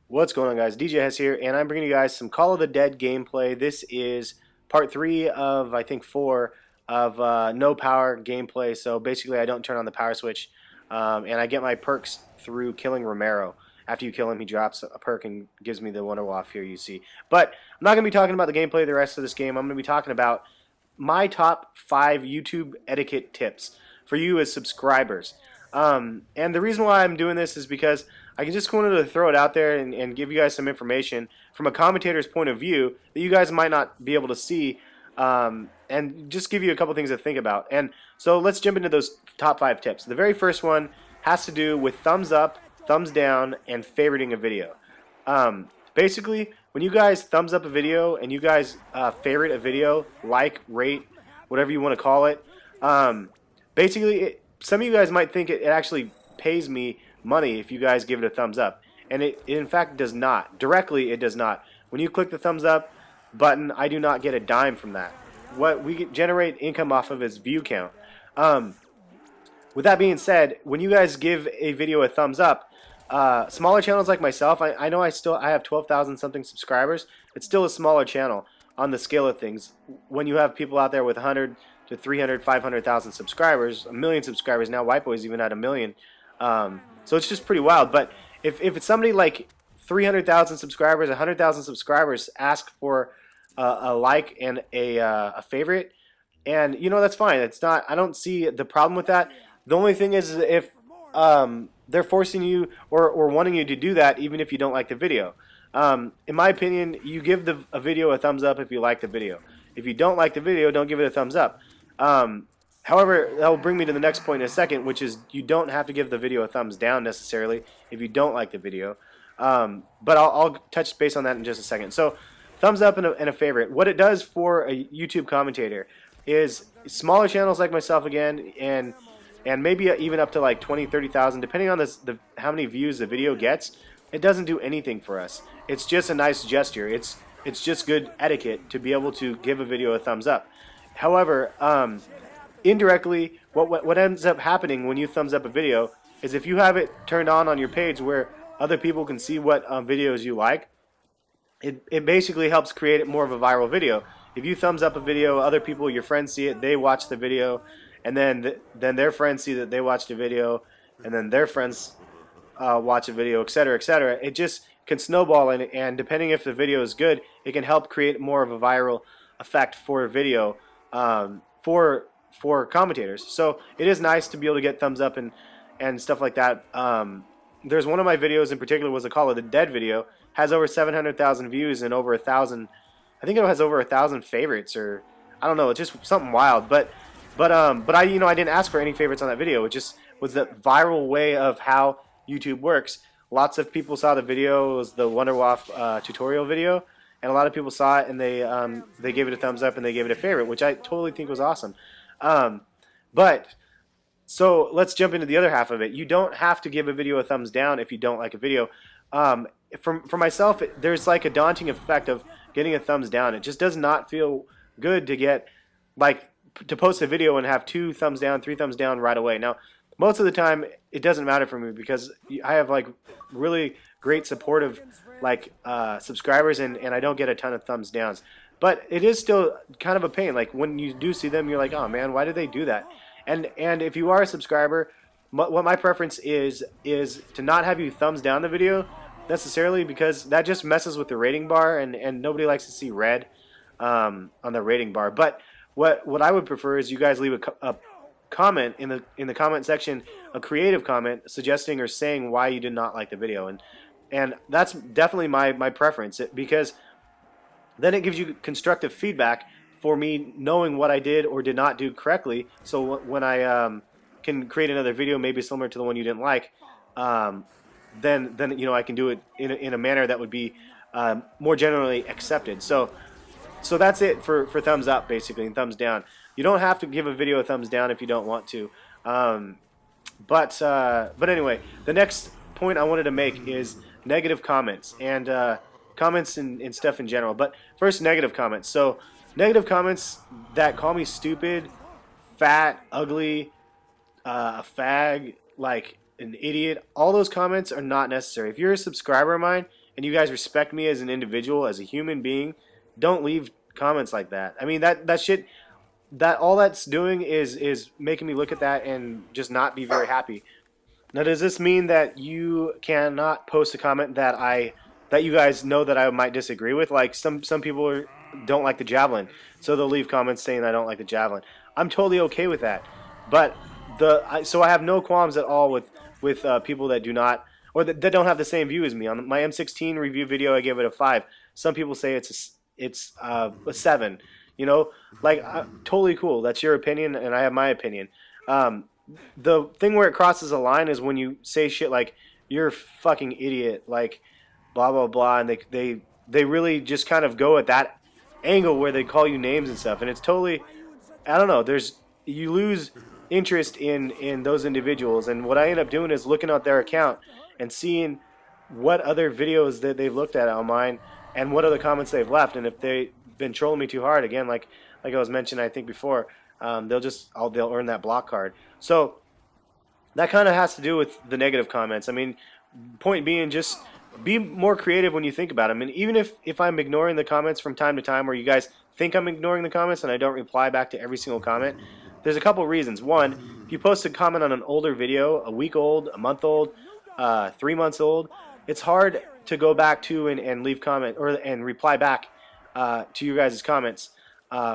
What's going on, guys? DJ Hess here, and I'm bringing you guys some Call of the Dead gameplay. This is part 3 of, I think, 4 of no power gameplay. So basically I don't turn on the power switch, and I get my perks through killing Romero. After you kill him, he drops a perk and gives me the Wonder Waff here you see. But I'm not going to be talking about the gameplay of the rest of this game. I'm going to be talking about my top 5 YouTube etiquette tips for you as subscribers. And the reason why I'm doing this is because I just wanted to throw it out there and give you guys some information from a commentator's point of view that you guys might not be able to see, and just give you a couple things to think about. And so let's jump into those top 5 tips. The very first one has to do with thumbs up, thumbs down, and favoriting a video. Basically, when you guys thumbs up a video and you guys favorite a video, like, rate, whatever you want to call it, basically some of you guys might think it actually pays me money if you guys give it a thumbs up, and it in fact does not. Directly, it does not. When you click the thumbs up button, I do not get a dime from that. What we generate income off of is view count. With that being said, when you guys give a video a thumbs up, smaller channels like myself, I know I have 12,000 something subscribers. It's still a smaller channel on the scale of things. When you have people out there with 100 to 300, 500,000 subscribers, a million subscribers now, White Boy's even at 1 million. So it's just pretty wild. But if it's somebody like 300,000 subscribers, 100,000 subscribers ask for a like and a favorite, and you know, that's fine. It's not. I don't see the problem with that. The only thing is if they're forcing you or wanting you to do that, even if you don't like the video. In my opinion, you give a video a thumbs up if you like the video. If you don't like the video, don't give it a thumbs up. However, that will bring me to the next point in a second, which is you don't have to give the video a thumbs down necessarily if you don't like the video. But I'll touch base on that in just a second. So, thumbs up and a favorite. What it does for a YouTube commentator is smaller channels like myself again, and maybe even up to like 20, 30,000, depending on how many views the video gets. It doesn't do anything for us. It's just a nice gesture. It's just good etiquette to be able to give a video a thumbs up. However, indirectly, what ends up happening when you thumbs up a video is if you have it turned on your page where other people can see what videos you like, it basically helps create more of a viral video. If you thumbs up a video, other people, your friends see it, they watch the video, and then their friends see that they watched a video, and then their friends watch a video, etc., etc. It just can snowball, and depending if the video is good, it can help create more of a viral effect for a video for commentators. So it is nice to be able to get thumbs up and stuff like that. There's one of my videos in particular was a Call of the Dead video, has over 700,000 views and over 1,000. I think it has over 1,000 favorites, or I don't know. It's just something wild. But I didn't ask for any favorites on that video. It just was the viral way of how YouTube works. Lots of people saw the video. It was the Wonder Waff tutorial video, and a lot of people saw it and they gave it a thumbs up and they gave it a favorite, which I totally think was awesome. So let's jump into the other half of it. You don't have to give a video a thumbs down if you don't like a video. For myself, there's like a daunting effect of getting a thumbs down. It just does not feel good to get, like, to post a video and have 2 thumbs down, 3 thumbs down right away. Now, most of the time, it doesn't matter for me because I have like really great supportive subscribers, and I don't get a ton of thumbs downs. But it is still kind of a pain. Like when you do see them, you're like, oh man, why did they do that? And if you are a subscriber, what my preference is to not have you thumbs down the video necessarily, because that just messes with the rating bar, and nobody likes to see red on the rating bar. But what I would prefer is you guys leave a comment in the comment section, a creative comment suggesting or saying why you did not like the video, and that's definitely my preference, because then it gives you constructive feedback for me knowing what I did or did not do correctly, so when I can create another video maybe similar to the one you didn't like, then I can do it in a manner that would be more generally accepted. So that's it for thumbs up, basically, and thumbs down. You don't have to give a video a thumbs down if you don't want to. But anyway, the next point I wanted to make is negative comments and comments and stuff in general. But first, negative comments. So negative comments that call me stupid, fat, ugly, a fag, like an idiot. All those comments are not necessary. If you're a subscriber of mine and you guys respect me as an individual, as a human being, don't leave comments like that. I mean that shit, that all that's doing is making me look at that and just not be very happy. Now, does this mean that you cannot post a comment that you guys know that I might disagree with? Like some people don't like the Javelin, so they'll leave comments saying I don't like the Javelin. I'm totally okay with that, but so I have no qualms at all with people that do not, or that don't have the same view as me. On my M16 review video, I gave it a 5. Some people say it's a 7. You know, like totally cool. That's your opinion, and I have my opinion. The thing where it crosses a line is when you say shit like "you're a fucking idiot," like blah blah blah, and they really just kind of go at that angle where they call you names and stuff, and it's totally, I don't know. You lose interest in those individuals, and what I end up doing is looking at their account and seeing what other videos that they've looked at on mine and what other comments they've left, and if they've been trolling me too hard, again, like I was mentioning, I think before, they'll earn that block card. So that kind of has to do with the negative comments. I mean, point being, just be more creative when you think about them. And even if I'm ignoring the comments from time to time, or you guys think I'm ignoring the comments and I don't reply back to every single comment, there's a couple reasons. One, if you post a comment on an older video, a week old, a month old, 3 months old, it's hard to go back to and leave comment and reply back to you guys' comments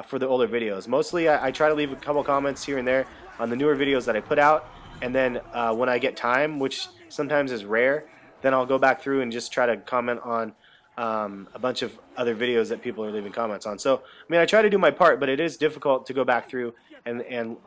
for the older videos. Mostly I try to leave a couple comments here and there on the newer videos that I put out, and then when I get time, which sometimes is rare, then I'll go back through and just try to comment on a bunch of other videos that people are leaving comments on. So, I mean, I try to do my part, but it is difficult to go back through and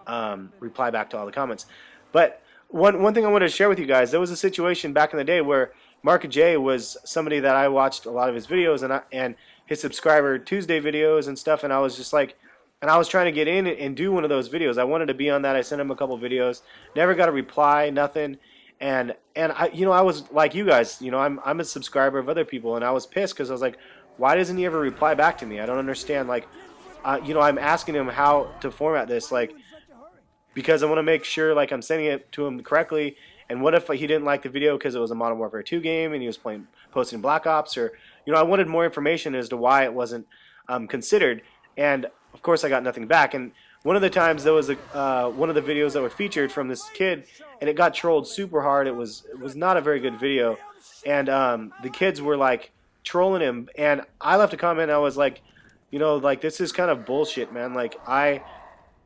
reply back to all the comments. But one thing I wanted to share with you guys, there was a situation back in the day where Mark J was somebody that I watched a lot of his videos and his subscriber Tuesday videos and stuff, and I was just like, and I was trying to get in and do one of those videos. I wanted to be on that. I sent him a couple videos, never got a reply, nothing. And I, I was like you guys, I'm a subscriber of other people, and I was pissed because I was like, why doesn't he ever reply back to me? I don't understand. Like, I'm asking him how to format this, like, because I want to make sure like I'm sending it to him correctly. And what if he didn't like the video because it was a Modern Warfare 2 game and he was posting Black Ops, or I wanted more information as to why it wasn't considered. And of course I got nothing back. And one of the times there was one of the videos that were featured from this kid, and it got trolled super hard. It was not a very good video, and the kids were like trolling him. And I left a comment. And I was like, like, this is kind of bullshit, man. Like I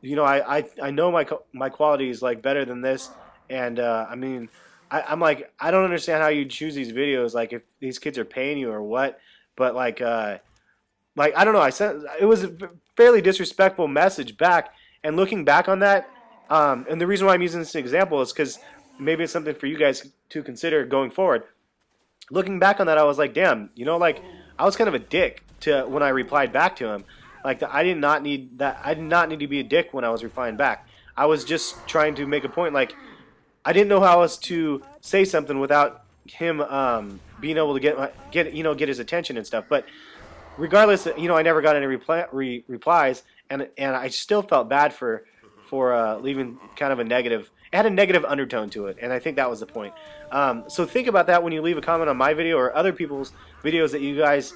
know my quality is like better than this, and I mean, I'm like, I don't understand how you choose these videos. Like, if these kids are paying you or what, but like I don't know. It was a fairly disrespectful message back. And looking back on that, and the reason why I'm using this example is because maybe it's something for you guys to consider going forward. Looking back on that, I was like, damn, like, I was kind of a dick when I replied back to him. Like, I did not need to be a dick when I was replying back. I was just trying to make a point. Like, I didn't know how else to say something without him being able to get his attention and stuff. But regardless, I never got any replies, and I still felt bad for leaving kind of a negative. It had a negative undertone to it, and I think that was the point. So think about that when you leave a comment on my video or other people's videos that you guys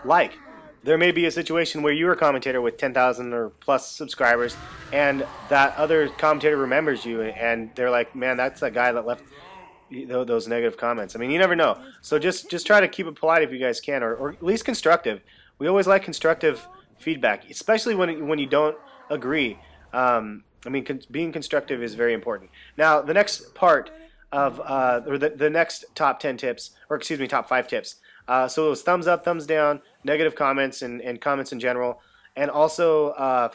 like. There may be a situation where you're a commentator with 10,000 or plus subscribers, and that other commentator remembers you, and they're like, man, that's that guy that left those negative comments. I mean, you never know. So just try to keep it polite if you guys can, or at least constructive. We always like constructive feedback, especially when you don't agree. I mean, being constructive is very important. Now, the next part of or the next top 10 tips, or excuse me, top 5 tips. So it was thumbs up, thumbs down, negative comments, and comments in general, and also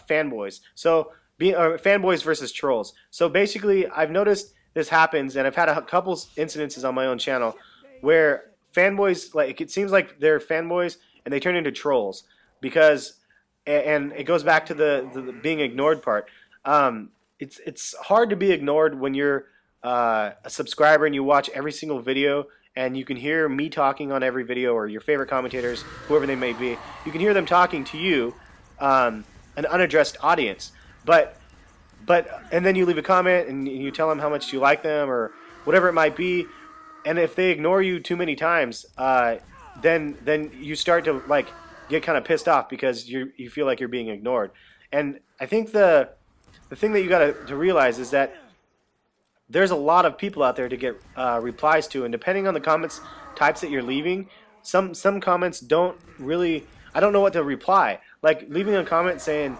fanboys. So fanboys versus trolls. So basically, I've noticed this happens, and I've had a couple incidences on my own channel where fanboys, like, it seems like they're fanboys and they turn into trolls because, and it goes back to the being ignored part. It's hard to be ignored when you're a subscriber and you watch every single video, and you can hear me talking on every video, or your favorite commentators, whoever they may be. You can hear them talking to you, an unaddressed audience. But and then you leave a comment and you tell them how much you like them or whatever it might be, and if they ignore you too many times, then you start to like get kind of pissed off because you feel like you're being ignored. And I think the thing that you got to realize is that there's a lot of people out there to get replies to, and depending on the comments types that you're leaving, some comments don't really. I don't know what to reply. Like leaving a comment saying,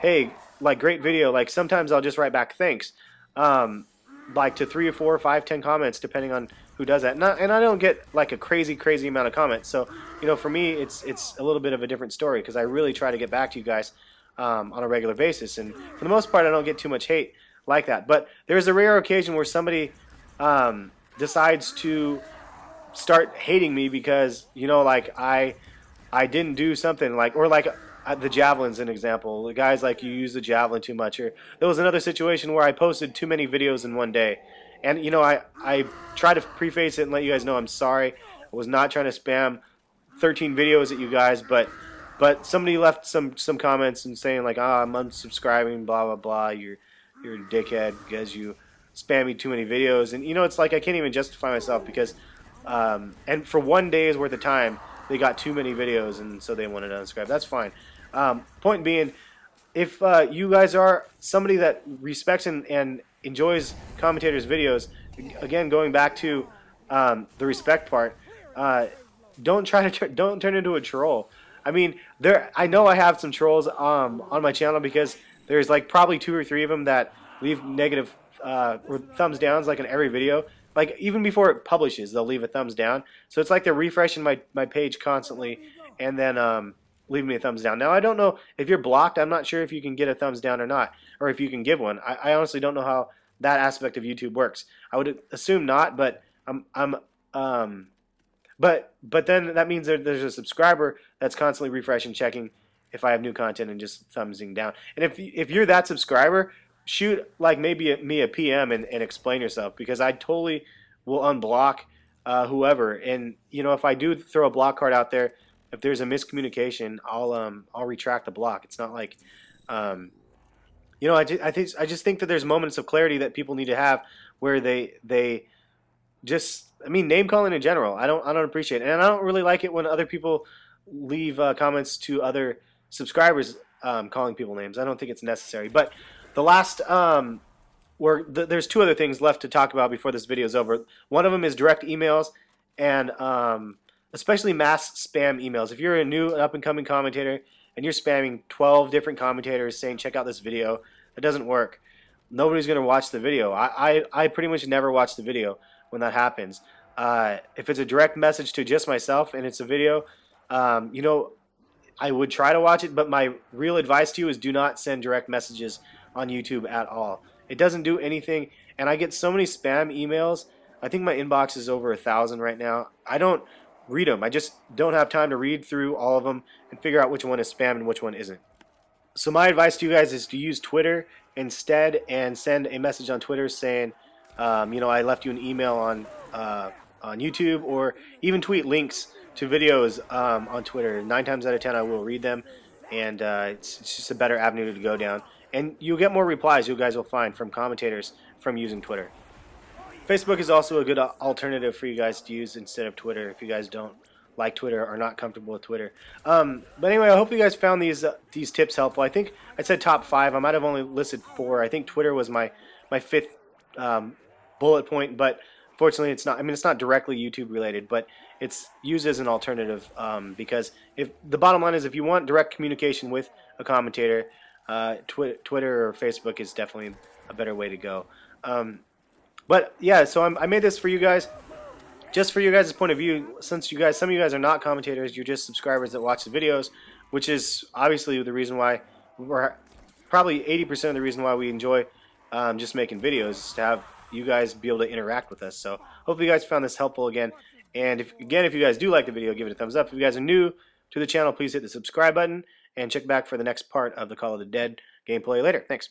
"Hey, like great video." Like sometimes I'll just write back thanks, like to 3 or 4 or 5, 10 comments depending on who does that. And I don't get like a crazy amount of comments. So for me, it's a little bit of a different story because I really try to get back to you guys on a regular basis, and for the most part, I don't get too much hate like that. But there's a rare occasion where somebody decides to start hating me because like I didn't do something like, or like the Javelin's an example. The guys like, you use the Javelin too much. Or there was another situation where I posted too many videos in one day, and I try to preface it and let you guys know I'm sorry. I was not trying to spam 13 videos at you guys, but somebody left some comments and saying like, I'm unsubscribing, blah blah blah. You're a dickhead because you spam me too many videos, and it's like I can't even justify myself because and for one day's worth of time they got too many videos, and so they wanted to unsubscribe. That's fine. Point being, if you guys are somebody that respects and enjoys commentators' videos, again going back to the respect part, don't turn into a troll. I mean, I know I have some trolls on my channel because there's like probably 2 or 3 of them that leave negative or thumbs downs like in every video. Like even before it publishes, they'll leave a thumbs down. So it's like they're refreshing my page constantly and then leaving me a thumbs down. Now I don't know if you're blocked. I'm not sure if you can get a thumbs down or not, or if you can give one. I honestly don't know how that aspect of YouTube works. I would assume not, but but then that means there's a subscriber that's constantly refreshing, checking if I have new content and just thumbsing down. And if you're that subscriber, shoot like maybe me a PM and explain yourself, because I totally will unblock whoever. And if I do throw a block card out there, if there's a miscommunication, I'll retract the block. It's not like I just think that there's moments of clarity that people need to have where they just, I mean, name calling in general, I don't appreciate it, and I don't really like it when other people leave comments to other subscribers calling people names. I don't think it's necessary. But the last there's 2 other things left to talk about before this video is over. One of them is direct emails, and especially mass spam emails. If you're a new up and coming commentator and you're spamming 12 different commentators saying check out this video, it doesn't work. Nobody's going to watch the video. I pretty much never watch the video when that happens. If it's a direct message to just myself and it's a video, I would try to watch it, but my real advice to you is do not send direct messages on YouTube at all. It doesn't do anything, and I get so many spam emails. I think my inbox is over 1,000 right now. I don't read them. I just don't have time to read through all of them and figure out which one is spam and which one isn't. So my advice to you guys is to use Twitter instead and send a message on Twitter saying, I left you an email on YouTube, or even tweet links to videos on Twitter. 9 times out of 10 I will read them, and it's just a better avenue to go down. And you'll get more replies, you guys will find, from commentators from using Twitter. Facebook is also a good alternative for you guys to use instead of Twitter if you guys don't like Twitter or are not comfortable with Twitter. But anyway, I hope you guys found these tips helpful. I think I said top 5. I might have only listed 4. I think Twitter was my 5th bullet point, but fortunately it's not. I mean, it's not directly YouTube related, but it's used as an alternative because if the bottom line is, if you want direct communication with a commentator, Twitter or Facebook is definitely a better way to go. But yeah, so I made this for you guys, just for you guys' point of view. Since some of you guys are not commentators, you're just subscribers that watch the videos, which is obviously the reason why we're probably 80% of the reason why we enjoy just making videos, is to have you guys be able to interact with us. So hopefully you guys found this helpful again. And if you guys do like the video, give it a thumbs up. If you guys are new to the channel, please hit the subscribe button and check back for the next part of the Call of the Dead gameplay later. Thanks.